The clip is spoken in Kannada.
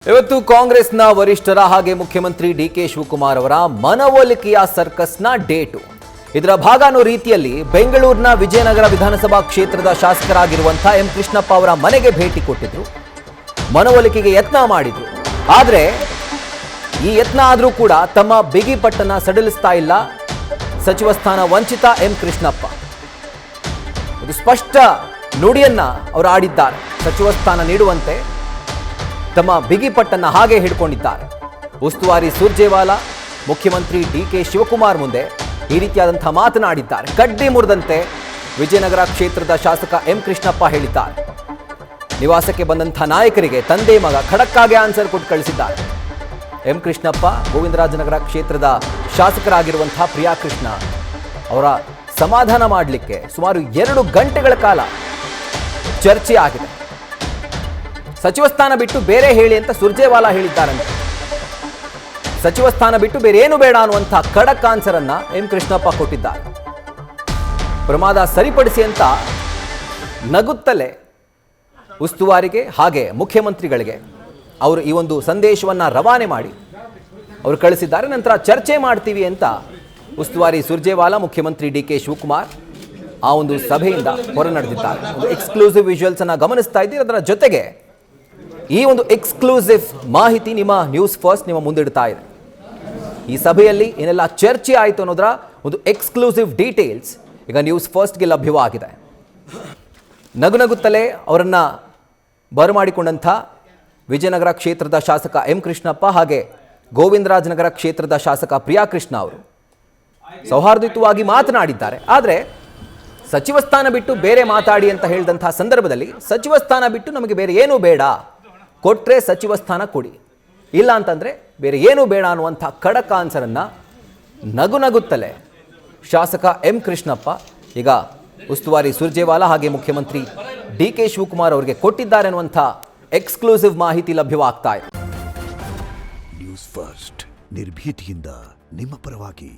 ಇವತ್ತು ಕಾಂಗ್ರೆಸ್ನ ವರಿಷ್ಠರ ಹಾಗೆ ಮುಖ್ಯಮಂತ್ರಿ ಡಿಕೆ ಶಿವಕುಮಾರ್ ಅವರ ಮನವೊಲಿಕೆಯ ಸರ್ಕಸ್ನ ಡೇಟು. ಇದರ ಭಾಗ ಅನ್ನೋ ರೀತಿಯಲ್ಲಿ ಬೆಂಗಳೂರಿನ ವಿಜಯನಗರ ವಿಧಾನಸಭಾ ಕ್ಷೇತ್ರದ ಶಾಸಕರಾಗಿರುವಂತಹ ಎಂ ಕೃಷ್ಣಪ್ಪ ಅವರ ಮನೆಗೆ ಭೇಟಿ ಕೊಟ್ಟಿದ್ರು. ಮನವೊಲಿಕೆಗೆ ಯತ್ನ ಮಾಡಿದ್ರು. ಆದರೆ ಈ ಯತ್ನ ಆದರೂ ಕೂಡ ತಮ್ಮ ಬಿಗಿ ಪಟ್ಟನ್ನ ಸಡಿಲಿಸ್ತಾ ಇಲ್ಲ ಸಚಿವ ಸ್ಥಾನ ವಂಚಿತ ಎಂ ಕೃಷ್ಣಪ್ಪ. ಒಂದು ಸ್ಪಷ್ಟ ನುಡಿಯನ್ನ ಅವರು ಆಡಿದ್ದಾರೆ. ಸಚಿವ ಸ್ಥಾನ ನೀಡುವಂತೆ ತಮ್ಮ ಬಿಗಿ ಪಟ್ಟನ್ನ ಹಾಗೆ ಹಿಡ್ಕೊಂಡಿದ್ದಾರೆ. ಉಸ್ತುವಾರಿ ಸುರ್ಜೇವಾಲಾ ಮುಖ್ಯಮಂತ್ರಿ ಡಿಕೆ ಶಿವಕುಮಾರ್ ಮುಂದೆ ಈ ರೀತಿಯಾದಂತಹ ಮಾತನಾಡಿದ್ದಾರೆ. ಕಡ್ಡಿ ಮುರಿದಂತೆ ವಿಜಯನಗರ ಕ್ಷೇತ್ರದ ಶಾಸಕ ಎಂ ಕೃಷ್ಣಪ್ಪ ಹೇಳಿದ್ದಾರೆ. ನಿವಾಸಕ್ಕೆ ಬಂದಂತಹ ನಾಯಕರಿಗೆ ತಂದೆ ಮಗ ಖಡಕ್ಕಾಗಿ ಆನ್ಸರ್ ಕೊಟ್ಟು ಕಳಿಸಿದ್ದಾರೆ. ಎಂ ಕೃಷ್ಣಪ್ಪ ಗೋವಿಂದರಾಜನಗರ ಕ್ಷೇತ್ರದ ಶಾಸಕರಾಗಿರುವಂತಹ ಪ್ರಿಯಾ ಕೃಷ್ಣ ಅವರ ಸಮಾಧಾನ ಮಾಡಲಿಕ್ಕೆ ಸುಮಾರು 2 ಗಂಟೆಗಳ ಕಾಲ ಚರ್ಚೆ ಆಗಿದೆ. ಸಚಿವ ಸ್ಥಾನ ಬಿಟ್ಟು ಬೇರೆ ಹೇಳಿ ಅಂತ ಸುರ್ಜೇವಾಲಾ ಹೇಳಿದ್ದಾರಂತೆ. ಸಚಿವ ಸ್ಥಾನ ಬಿಟ್ಟು ಬೇರೆ ಏನು ಬೇಡ ಅನ್ನುವಂಥ ಖಡಕ್ ಆನ್ಸರ್ ಅನ್ನ ಎಂ ಕೃಷ್ಣಪ್ಪ ಕೊಟ್ಟಿದ್ದಾರೆ. ಪ್ರಮಾದ ಸರಿಪಡಿಸಿ ಅಂತ ನಗುತ್ತಲೇ ಉಸ್ತುವಾರಿಗೆ ಹಾಗೆ ಮುಖ್ಯಮಂತ್ರಿಗಳಿಗೆ ಅವರು ಈ ಒಂದು ಸಂದೇಶವನ್ನ ರವಾನೆ ಮಾಡಿ ಅವರು ಕಳಿಸಿದ್ದಾರೆ. ನಂತರ ಚರ್ಚೆ ಮಾಡ್ತೀವಿ ಅಂತ ಉಸ್ತುವಾರಿ ಸುರ್ಜೇವಾಲಾ ಮುಖ್ಯಮಂತ್ರಿ ಡಿಕೆ ಶಿವಕುಮಾರ್ ಆ ಒಂದು ಸಭೆಯಿಂದ ಹೊರ ನಡೆದಿದ್ದಾರೆ. ಒಂದು ಎಕ್ಸ್ಕ್ಲೂಸಿವ್ ವಿಜುವಲ್ಸ್ ಅನ್ನ ಗಮನಿಸ್ತಾ ಇದ್ದೀರಿ. ಅದರ ಜೊತೆಗೆ ಈ ಒಂದು ಎಕ್ಸ್ಕ್ಲೂಸಿವ್ ಮಾಹಿತಿ ನಿಮ್ಮ ನ್ಯೂಸ್ ಫಸ್ಟ್ ನಿಮ್ಮ ಮುಂದಿಡ್ತಾ ಇದೆ. ಈ ಸಭೆಯಲ್ಲಿ ಏನೆಲ್ಲ ಚರ್ಚೆ ಆಯಿತು ಅನ್ನೋದರ ಒಂದು ಎಕ್ಸ್ಕ್ಲೂಸಿವ್ ಡೀಟೇಲ್ಸ್ ಈಗ ನ್ಯೂಸ್ ಫಸ್ಟ್ಗೆ ಲಭ್ಯವಾಗಿದೆ. ನಗುನಗುತ್ತಲೇ ಅವರನ್ನ ಬರಮಾಡಿಕೊಂಡಂಥ ವಿಜಯನಗರ ಕ್ಷೇತ್ರದ ಶಾಸಕ ಎಂ ಕೃಷ್ಣಪ್ಪ ಹಾಗೆ ಗೋವಿಂದರಾಜನಗರ ಕ್ಷೇತ್ರದ ಶಾಸಕ ಪ್ರಿಯಾ ಕೃಷ್ಣ ಅವರು ಸೌಹಾರ್ದಯುತವಾಗಿ ಮಾತನಾಡಿದ್ದಾರೆ. ಆದರೆ ಸಚಿವ ಸ್ಥಾನ ಬಿಟ್ಟು ಬೇರೆ ಮಾತಾಡಿ ಅಂತ ಹೇಳಿದಂತಹ ಸಂದರ್ಭದಲ್ಲಿ ಸಚಿವ ಸ್ಥಾನ ಬಿಟ್ಟು ನಮಗೆ ಬೇರೆ ಏನೂ ಬೇಡ, ಕೊಟ್ಟರೆ ಸಚಿವ ಸ್ಥಾನ ಕೊಡಿ, ಇಲ್ಲ ಅಂತಂದರೆ ಬೇರೆ ಏನೂ ಬೇಡ ಅನ್ನುವಂಥ ಖಡಕ್ ಆನ್ಸರನ್ನು ನಗುನಗುತ್ತಲೇ ಶಾಸಕ ಎಂ ಕೃಷ್ಣಪ್ಪ ಈಗ ಉಸ್ತುವಾರಿ ಸುರ್ಜೇವಾಲಾ ಹಾಗೆ ಮುಖ್ಯಮಂತ್ರಿ ಡಿಕೆ ಶಿವಕುಮಾರ್ ಅವರಿಗೆ ಕೊಟ್ಟಿದ್ದಾರೆ ಅನ್ನುವಂಥ ಎಕ್ಸ್ಕ್ಲೂಸಿವ್ ಮಾಹಿತಿ ಲಭ್ಯವಾಗ್ತಾ ಇದೆ. ನ್ಯೂಸ್ ಫಸ್ಟ್ ನಿರ್ಭೀತಿಯಿಂದ ನಿಮ್ಮ ಪರವಾಗಿ.